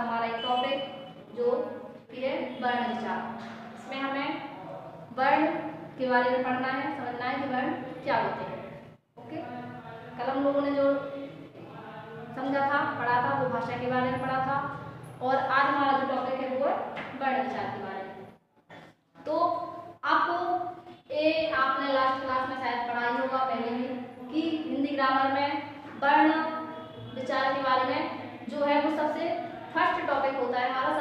हमारा एक टॉपिक जो कि है वर्ण विचार। इसमें हमें वर्ण के बारे में पढ़ना है, समझना है कि वर्ण क्या होते हैं। ओके, कल हम लोगों ने जो समझा था, पढ़ा था, वो भाषा के बारे में पढ़ा था और आज हमारा जो टॉपिक है वो है वर्ण विचार के बारे में। तो आपने लास्ट क्लास में शायद पढ़ा ही होगा पहले भी कि हिंदी ग्रामर में वर्ण विचार के बारे में जो है वो सबसे फर्स्ट टॉपिक होता है हमारा,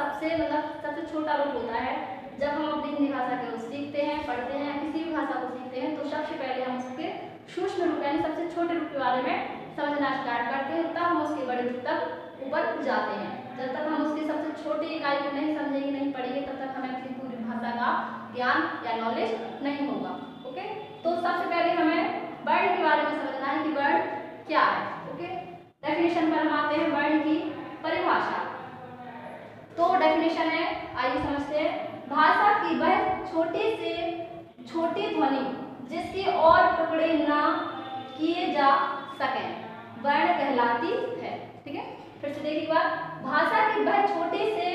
सबसे छोटा रूप होता है। जब हम अपनी हिंदी भाषा को सीखते हैं, पढ़ते हैं, किसी भी भाषा को सीखते हैं तो सबसे पहले हम उसके सूक्ष्म रूप यानी सबसे छोटे रूप के बारे में समझना स्टार्ट करते हैं, तब हम उसके बड़े रूप तक ऊपर जाते हैं। जब तक हम उसकी सबसे छोटी इकाई को नहीं समझेंगे, नहीं पढ़ेंगे, तब तक हमें अपनी पूरी भाषा का ज्ञान या नॉलेज नहीं होगा। ओके, तो सबसे पहले हमें वर्ण के बारे में समझना है कि वर्ण क्या है। ओके, डेफिनेशन पर हम आते हैं, वर्ण की परिभाषा। तो डेफिनेशन है, आइए समझते हैं। भाषा की वह छोटी से छोटी ध्वनि जिसके और टुकड़े ना किए जा सकें वर्ण कहलाती है। ठीक है, फिर से देखिए बात, भाषा की वह छोटी से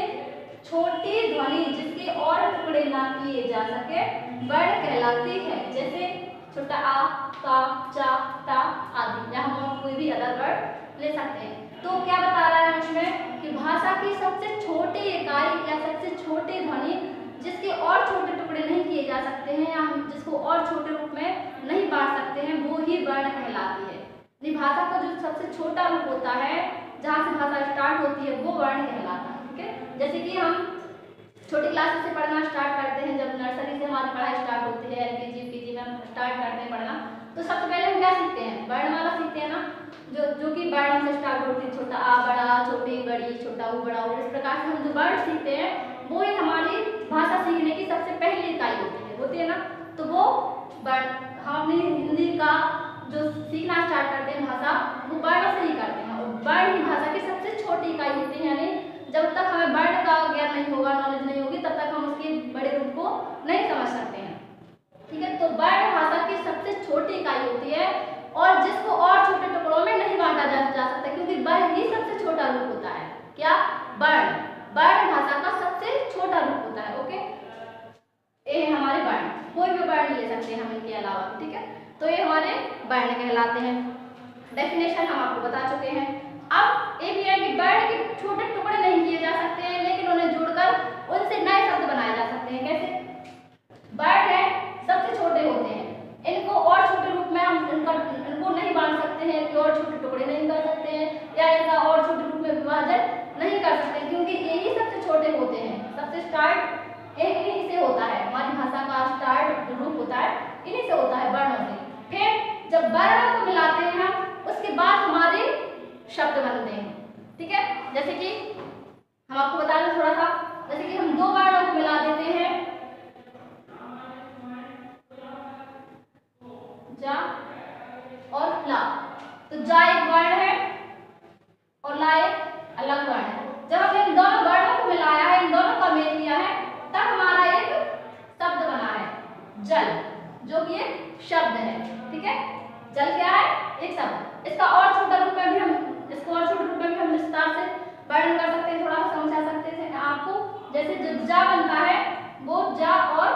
छोटी ध्वनि जिसके और टुकड़े ना किए जा सके वर्ण कहलाती है। जैसे छोटा आ, का, चा, टा आदि, या हम कोई भी अदर वर्ड ले सकते हैं। तो क्या बता रहा है उसमें कि भाषा की सबसे छोटी इकाई या सबसे छोटी ध्वनि जिसके और छोटे टुकड़े नहीं किए जा सकते हैं या हम जिसको और छोटे रूप में नहीं बांट सकते हैं वो ही वर्ण कहलाती है। भाषा का जो सबसे छोटा रूप होता है, जहाँ से भाषा स्टार्ट होती है, वो वर्ण कहलाता है। ठीक है, जैसे कि हम छोटी क्लास से पढ़ना स्टार्ट करते हैं, जब नर्सरी से हमारी पढ़ाई स्टार्ट होती है, एलकेजी यूकेजी में हम स्टार्ट करते हैं पढ़ना, तो सबसे पहले हम क्या सीखते हैं? वर्णमाला सीखते हैं ना, जो कि वर्ण से स्टार्ट होती है, छोटा आ बड़ा, छोटी बड़ी, छोटा ऊ बड़ा ऊ। इस प्रकार से हम जो वर्ण सीखते हैं वो ही हमारी भाषा सीखने की सबसे पहली इकाई होती है ना। तो वो वर्ण हम अपनी हिंदी का जो सीखना स्टार्ट करते हैं भाषा, वो वर्ण से ही करते हैं। और वर्ण ही भाषा की सबसे छोटी इकाई होती है, यानी जब तक हमें वर्ण का ज्ञान नहीं होगा, नॉलेज नहीं होगी, तब तक हम उसके बड़े रूप को नहीं समझ सकते हैं। ठीक है, तो वर्ण भाषा की सबसे छोटी इकाई होती है और जिसको और छोटे टुकड़ों में नहीं बांटा जा सकता, क्योंकि वर्ण ही सबसे छोटा रूप होता है। क्या? वर्ण भाषा का सबसे छोटा रूप होता है। ओके, ये है हमारे वर्ण, कोई भी वर्ण ले सकते हैं हम इनके अलावा। ठीक है, तो ये हमारे वर्ण कहलाते हैं। डेफिनेशन हम आपको बता चुके हैं। अब ये भी है कि वर्ण के छोटे टुकड़े नहीं किए जा सकते हैं, लेकिन उन्हें जोड़कर उनसे नए शब्द बनाए जा सकते हैं। कैसे? वर्ण है सबसे छोटे होते हैं, इनको और छोटे रूप में हम इनको नहीं बांट सकते हैं, कि और छोटे टुकड़े नहीं कर सकते हैं या इनका और छोटे रूप में विभाजन नहीं कर सकते, क्योंकि यही सबसे छोटे होते हैं। सबसे स्टार्ट इन्हीं से होता है, हमारी भाषा का स्टार्ट जो रूप होता है इन्हीं से होता है, वर्णों से। फिर जब वर्णों को मिलाते हैं हम, उसके बाद हमारे शब्द बनते हैं। ठीक है, जैसे कि हम आपको बता दें थोड़ा सा, जैसे कि हम दो वर्णों को मिला देते हैं, जा और ला। तो जा एक वर्ण है और ला एक अलग वर्ण है। जब हमने इन दोनों वर्णों को मिलाया है, इन दोनों का मेल किया है, तब हमारा एक शब्द बना है, जल, जो कि एक शब्द है। ठीक है, जल क्या है? एक शब्द। इसका और छोटा रूप में भी हम विस्तार से वर्णन कर सकते हैं, थोड़ा सा समझा सकते हैं आपको। जैसे जो जा बनता है वो जा और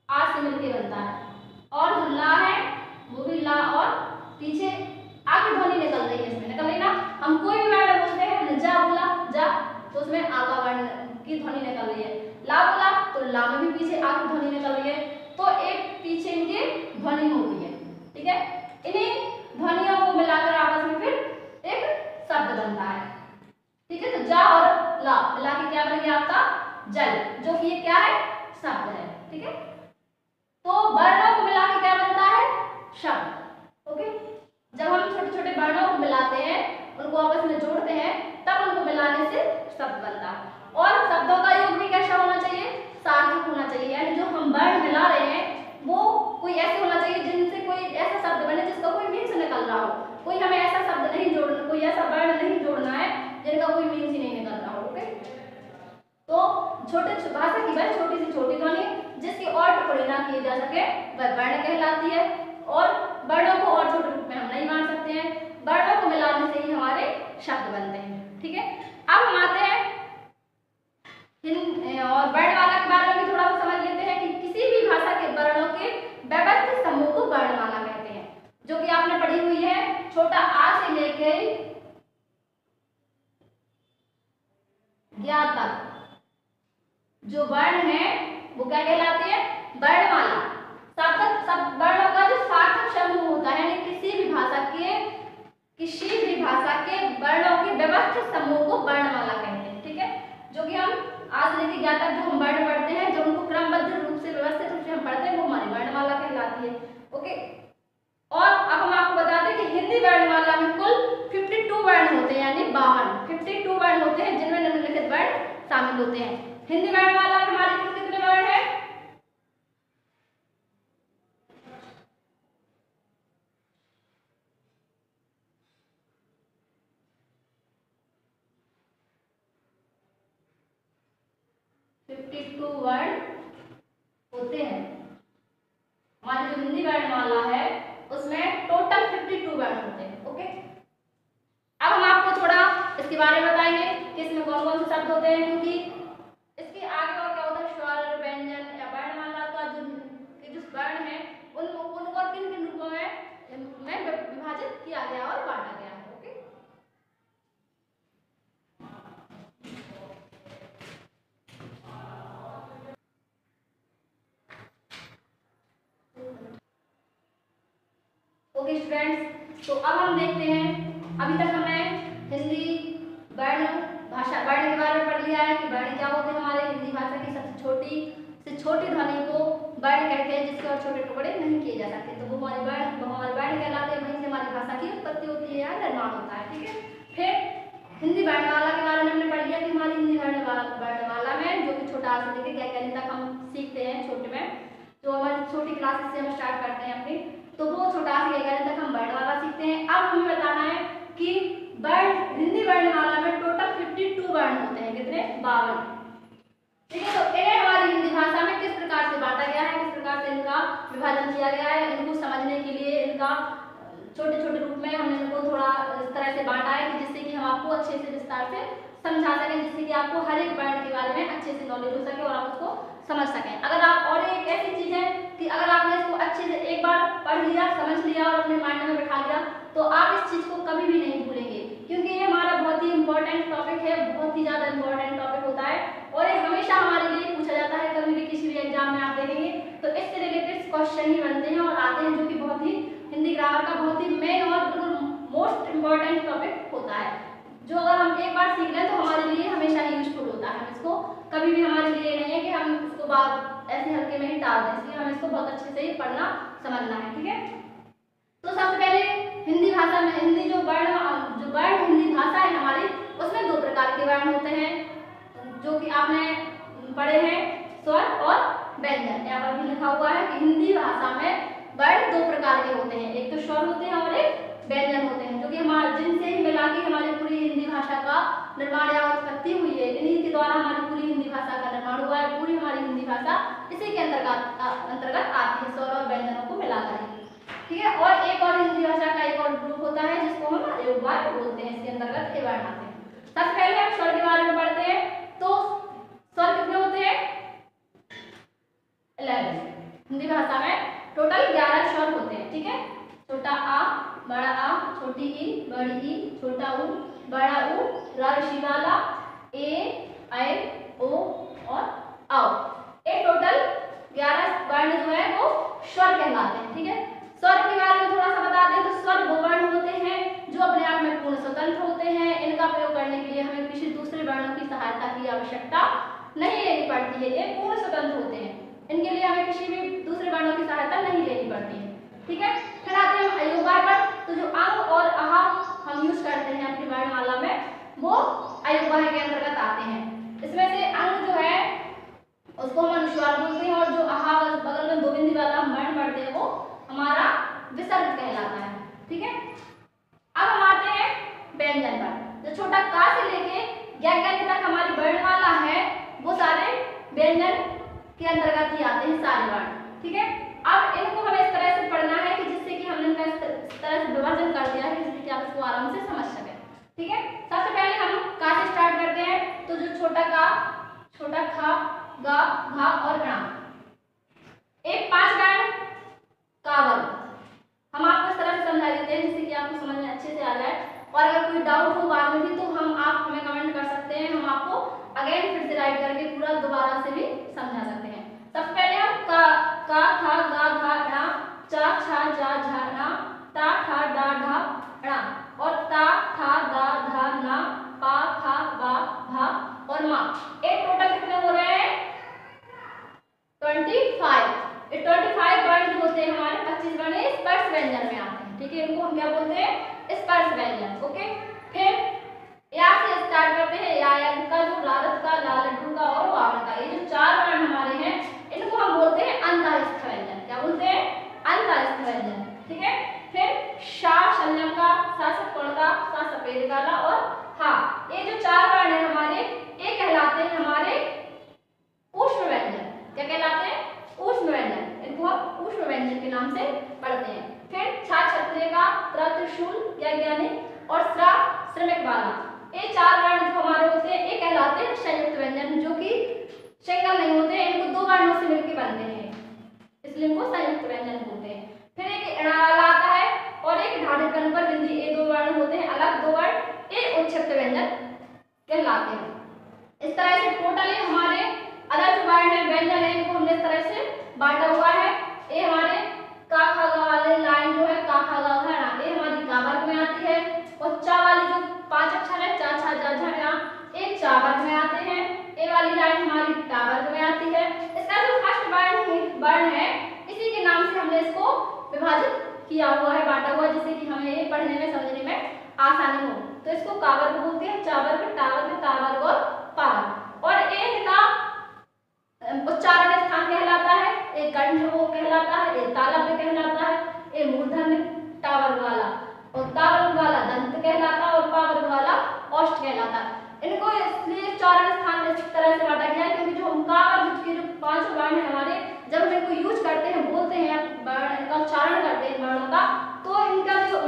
आ से मिलकर बनता है, और जो ला है वो भी ला और पीछे आ की ध्वनि निकल रही है, इसमें निकल रही ना। हम कोई भी वर्ण बोलते हैं, जा बोला जा, तो उसमें आ का वर्ण की ध्वनि निकल रही है। ला बोला तो ला में भी पीछे आ की ध्वनि निकल रही है, तो एक पीछे इनकी ध्वनि होती है। ठीक है, इन्हीं ध्वनियों को मिलाकर आपस में फिर एक शब्द बनता है। ठीक है, तो जा और ला मिला के क्या बन गया आपका? जल, जो कि ये क्या है? शब्द है। ठीक है, तो वर्णों को मिला के क्या बनता है? शब्द। ओके, जब हम छोटे छोटे वर्णों को मिलाते हैं, उनको आपस में जोड़ते हैं, तब उनको मिलाने से शब्द बनता है। और शब्दों का योग भी कैसा होना चाहिए? सार्थक होना चाहिए, यानी जो हम वर्ण मिला रहे हैं वो कोई ऐसे होना चाहिए जिनसे कोई ऐसा शब्द बने जिसका कोई मीन्स निकल रहा हो। कोई हमें ऐसा शब्द नहीं जोड़ना, कोई ऐसा वर्ण नहीं जोड़ना है जिनका कोई मीन्स ही नहीं निकल रहा हो। ओके, तो भाषा की वह छोटी से छोटी ध्वनि जिसके और टुकड़े ना किए जा सके वह वर्ण कहलाती है। और वर्णों को और छोटे रूप में हम नहीं बांट सकते हैं, वर्णों को मिलाने से ही हमारे शब्द बनते हैं। ठीक है, अब हम आते हैं ज्ञातक जो वर्ण है वो क्या कहलाती है? वर्णमाला। सार्थक सब वर्णों का जो सार्थक समूह होता है, यानी किसी भी भाषा के वर्णों के व्यवस्थित समूह को वर्णमाला कहते हैं। ठीक है, जो कि हम आज लेके ज्ञातक जो हम वर्ण पढ़ते हैं, जो उनको क्रमबद्ध रूप से व्यवस्थित रूप से हम पढ़ते हैं, वो हमारी वर्णमाला कहलाती है। ओके, और अब हम आपको बताते हैं कि हिंदी वर्णमाला में कुल 52 वर्ण होते हैं, यानी 52 वर्ण होते हैं, जिनमें निम्नलिखित वर्ण शामिल होते हैं। हिंदी वर्णमाला में हमारे कुल कितने वर्ण हैं? 52 वर्ण होते हैं। हमारी जो हिंदी वर्णमाला है उसमें टोटल 52 वर्ण होते हैं। ओके, अब हम आपको थोड़ा इसके बारे में बताएंगे कि इसमें कौन कौन से शब्द होते हैं, क्योंकि इसके आगे और क्या होता है, स्वर, व्यंजन या वर्णमाला का जो वर्ण है उनको और किन किन रूपों में विभाजित किया गया और बांटा गया है। ओके, ओके स्टूडेंट्स, तो अब हम देखते हैं, अभी तक हमने हिंदी वर्ण के बारे में पढ़ लिया है कि वर्ण क्या होते हैं। हमारे हिंदी भाषा की सबसे छोटी ध्वनि को वर्ण कहते हैं, जिसके और छोटे टुकड़े नहीं किए जा सकते, तो वो हमारे वर्ण कहलाते हैं। वहीं से हमारी भाषा की उत्पत्ति होती है या निर्माण होता है। ठीक है, फिर हिंदी वर्णमाला के बारे में हमने पढ़ लिया कि हमारी हिंदी वर्णमाला में जो कि छोटा से लेकर गैगनी तक हम सीखते हैं, छोटे में जो हमारी छोटी क्लासेस से हम स्टार्ट करते हैं अपनी, तो वो छोटा से गैगनी तक हम वर्णमाला सीखते हैं। अब हमें बताना है कि हिंदी वर्णमाला में टोटल 52 वर्ण होते हैं, कितने? 52। ठीक है, तो इन्हें हमारी हिंदी भाषा में किस प्रकार से बांटा गया है, किस प्रकार से इनका विभाजन किया गया है, इनको समझने के लिए इनका छोटे छोटे रूप में हमने इनको थोड़ा इस तरह से बांटा है कि जिससे कि हम आपको अच्छे से विस्तार से समझा सकें, जिससे कि आपको हर एक वर्ण के बारे में अच्छे से नॉलेज हो सके और आप उसको समझ सकें। अगर आप, और एक ऐसी चीज है कि अगर आपने इसको अच्छे से एक बार पढ़ लिया, समझ लिया और अपने माइंड में बैठा लिया, तो आप इस चीज को कभी भी नहीं भूलेंगे, क्योंकि ये हमारा बहुत ही इंपॉर्टेंट टॉपिक है, बहुत ही ज्यादा इंपॉर्टेंट टॉपिक होता है और ये हमेशा हमारे लिए पूछा जाता है। कभी भी किसी भी एग्जाम में आप देखेंगे तो इससे रिलेटेड क्वेश्चन ही बनते हैं और आते हैं, जो कि बहुत ही हिंदी ग्रामर का बहुत ही मेन और बिल्कुल मोस्ट इंपॉर्टेंट टॉपिक होता है, जो अगर हम एक बार सीख लें तो हमारे लिए हमेशा ही यूजफुल होता है। हम इसको कभी भी, हमारे लिए नहीं है कि हम इसको बात ऐसे हल्के में ही टाल दें, इसलिए हमें इसको बहुत अच्छे से ही पढ़ना समझना है। ठीक है, तो सबसे पहले हिंदी भाषा में हिंदी जो वर्ण हिंदी भाषा है हमारी, उसमें 2 प्रकार के वर्ण होते हैं, जो कि आपने पढ़े हैं, स्वर और व्यंजन। यहाँ पर भी लिखा हुआ है कि हिंदी भाषा में वर्ण 2 प्रकार के होते हैं, एक तो स्वर होते हैं और एक व्यंजन होते हैं, जो कि हमारे जिनसे ही मिला के हमारी पूरी हिंदी भाषा का निर्माण या उत्पत्ति हुई है। इन्हीं के द्वारा हमारी पूरी हिंदी भाषा का निर्माण हुआ है। पूरी हमारी हिंदी भाषा इसी के अंतर्गत आती है, स्वर और व्यंजनों को मिलाकर। ठीक है, और एक और हिंदी भाषा का एक और ग्रुप होता है जिसको हम अयोगवाद बोलते हैं, इसके अंतर्गत ये वर्ण आते हैं। सबसे पहले हम स्वर के बारे में पढ़ते हैं, तो स्वर कितने होते हैं? 11। हिंदी भाषा में टोटल 11 स्वर होते हैं। ठीक है, छोटा आ, बड़ा आ, छोटी ई, बड़ी ई, छोटा ऊ, बड़ा ऊ, ऋषि वाला, ए, ऐ, ओ और औ। ये टोटल 11 वर्ण जो है वो स्वर कहलाते हैं। ठीक है, स्वर के बारे में थोड़ा सा बता दें तो स्वर वो वर्ण होते हैं जो अपने आप में पूर्ण स्वतंत्र होते हैं। इनका प्रयोग करने के लिए हमें किसी दूसरे वर्णों की सहायता की आवश्यकता नहीं लेनी पड़ती है, ये पूर्ण स्वतंत्र होते हैं, इनके लिए हमें किसी भी दूसरे वर्णों की सहायता नहीं लेनी पड़ती है। ठीक है, फिर आते हैं अयोगवाद पर, तो जो अंग और आहा हम यूज करते हैं अपनी वर्णमाला में, वो अयोगवाद के अंतर्गत आते हैं। इसमें से अंग जो है उसको हम अनुस्वार बोलते हैं, और जो आहा बगल में 2 बिंदी वाला हम वर्ण पढ़ते हैं वो हमारा विसर्ग कहलाता है। ठीक है, अब हम आते हैं व्यंजन पर, जो छोटा का से लेके गैगनी तक हमारी वर्णमाला है, वो सारे व्यंजन के अंतर्गत ही आते हैं, सारे वर्ण। ठीक है, अब इनको हमें इस तरह से पढ़ना है कि जिससे कि हमने इनका इस तरह से विभाजन कर दिया है, जिससे कि आप इसको आराम से समझ सकें। ठीक है, सबसे पहले हम का से स्टार्ट करते हैं, तो जो छोटा का, छोटा खा, गा, घा और गणा, एक 5 वर्ण का वर्ण हम आपको इस तरह से समझा देते हैं जिससे कि आपको समझ में अच्छे से आ जाए। और अगर कोई डाउट हो बाद में भी तो आप हमें कमेंट कर सकते हैं, हम आपको अगेन फिर से राइट करके पूरा दोबारा से भी समझा सकते हैं। सबसे पहले हम का खा गा घा णा, चा छा जा झा णा, ता ठा डा ढा णा, और ता था दा धा ना, पा फा बा भा और मा। ये टोटल कितने हो रहे हैं? 25। ये 25 वर्ण होते हैं हमारे, 25 वर्ण स्पर्श व्यंजन में आते हैं। ठीक है, इनको हम क्या बोलते हैं? स्पर्श व्यंजन। ओके, फिर या से स्टार्ट करते हैं। या का जो रारत का, लालटू का और वावड़ का, ये जो 4 वर्ण हमारे हैं इनको हम बोलते हैं अंतःस्थ व्यंजन। क्या बोलते हैं? अंतःस्थ व्यंजन। ठीक है, फिर शा शलजम का, सा षट्कोण का, सा सफेद काला और हा, ये जो 4 वर्ण है हमारे, ये कहलाते हैं हमारे ऊष्म व्यंजन। क्या कहलाते हैं? ऊष्म व्यंजन। इनको हम ऊष्म व्यंजन के नाम से पढ़ते हैं। फिर छा क्षत्रिय का, त्रा त्रिशूल या ज्ञानी और श्रा श्रमिक वाला, ये 4 वर्ण जो हमारे होते हैं ये कहलाते हैं संयुक्त व्यंजन, जो कि सिंगल नहीं होते हैं, इनको 2 वर्णों से मिलकर बनते हैं, इसलिए इनको संयुक्त व्यंजन बोलते हैं। फिर एक ण वाला आता है और एक ढाढ़ित कर्ण पर बिंदी, ये 2 वर्ण होते हैं अलग 2 वर्ण, ये उत्क्षिप्त व्यंजन कहलाते हैं। इस तरह से टोटली हमारे अलग जो वर्ण है व्यंजन है इनको हमने इस तरह से बांटा हुआ है। ये हमारे का खा गा वाले लाइन जो है का खा गा घा णा, ये हमारी गा वर्ग में आती है, और चा वाली जो 5 अक्षर है चा छा जा झा णा, ये चा वर्ग में आते हैं। ये वाली लाइन हमारी टा वर्ग में आती है। इसका जो फर्स्ट वर्ण है इसी के नाम से हमने इसको विभाजित किया हुआ है, बांटा हुआ, जिससे कि हमें ये पढ़ने में समझने में आसानी हो। तो इसको का वर्ग बोलते हैं, चा वर्ग, टा वर्ग, ता वर्ग और पा वर्ग। और ये इनका उच्चारण स्थान कहलाता है, एक कंठ वो कहलाता है, एक तालव्य कहलाता है, एक मूर्धन्य टा वर्ग वाला, और ता वर्ग वाला दंत कहलाता है, और पा वर्ग वाला ओष्ठ कहलाता है। इनको इसलिए उच्चारण स्थान इस तरह से बांटा गया है क्योंकि जो का वर्ग के जो 5 वर्ण है हमारे, जब हम इनको यूज करते हैं, बोलते हैं, इनका उच्चारण करते हैं वर्णों का, तो इनका जो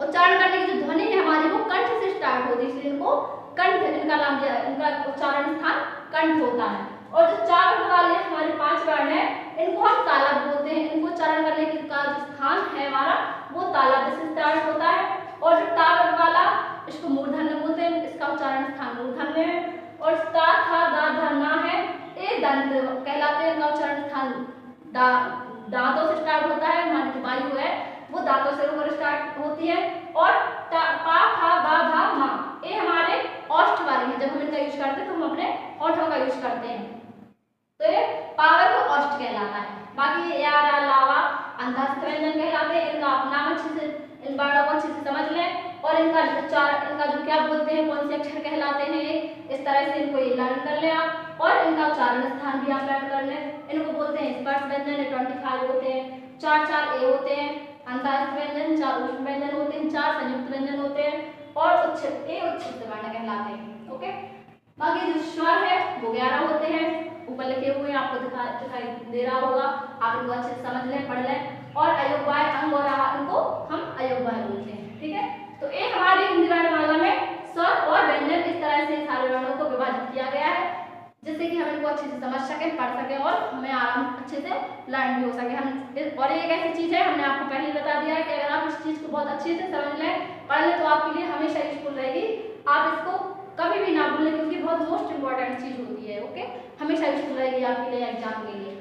उच्चारण करने की जो ध्वनि है हमारी वो कंठ से स्टार्ट होती है, इसलिए इनको कंठ इनका नाम दिया, इनका उच्चारण स्थान कंठ होता है। और जो 4 वर्ग वाले हमारे 5 वर्ण है इनको हम तालव्य बोलते हैं, इनको उच्चारण करने का जो स्थान है हमारा वो तालव्य से स्टार्ट होता है। और जो टा वर्ग वाला इसको मूर्धन्य बोलते हैं, इसका उच्चारण स्थान मूर्धन्य है। और ता था दा धा ना है, ये दंत कहलाते हैं, इनका उच्चारण स्थान दांतों से स्टार्ट होता है, हमारी जो वायु है वो दांतों से होकर स्टार्ट होती है। और पा फा बा भा मा, ये हमारे ओष्ठ वाले हैं, जब हम इनका यूज करते हैं तो हम अपने ओठों का यूज करते हैं, तो ये पावर को ओष्ठ कहलाता है। बाकी या रा लावा अंतःस्थ व्यंजन कहलाते हैं। इनका अपना अच्छे से, इन वर्णों को अच्छे से समझ लें और इनका जो क्या बोलते हैं, कौन से अक्षर कहलाते हैं, इस तरह से इनको ये लर्न कर लें आप, और इनका उच्चारण स्थान भी आप लर्न कर लें। इनको बोलते हैं स्पर्श व्यंजन, 25 होते हैं, 4 ए होते हैं, अंतःस्थ व्यंजन 4 ऊष्म व्यंजन होते हैं, 4 संयुक्त व्यंजन होते हैं, और उत्क्षिप्त वर्ण कहलाते हैं। ओके, बाकी जो स्वर है वो 11 होते हैं, ऊपर लिखे हुए आपको दिखाई दे रहा होगा, आप इनको अच्छे से समझ लें, पढ़ लें। और अयोग्य अंग और इनको हम अयोग्य बोलते हैं। ठीक है, तो ये हमारी हिंदी वर्णमाला में स्वर और व्यंजन इस तरह से सारे वर्णों को विभाजित किया गया है, जिससे कि हम इनको अच्छे से समझ सकें, पढ़ सकें और हमें आराम अच्छे से लर्न भी हो सके। हम और ये एक ऐसी चीज़ है, हमने आपको पहले बता दिया है कि अगर आप इस चीज़ को बहुत अच्छे से समझ लें, पढ़ लें, तो आपके लिए हमेशा यूजफुल रहेगी। आप इसको कभी भी ना भूलें क्योंकि बहुत मोस्ट इंपॉर्टेंट चीज़ होती है। ओके, हमेशा यूजफुल रहेगी आपके लिए एग्जाम के लिए।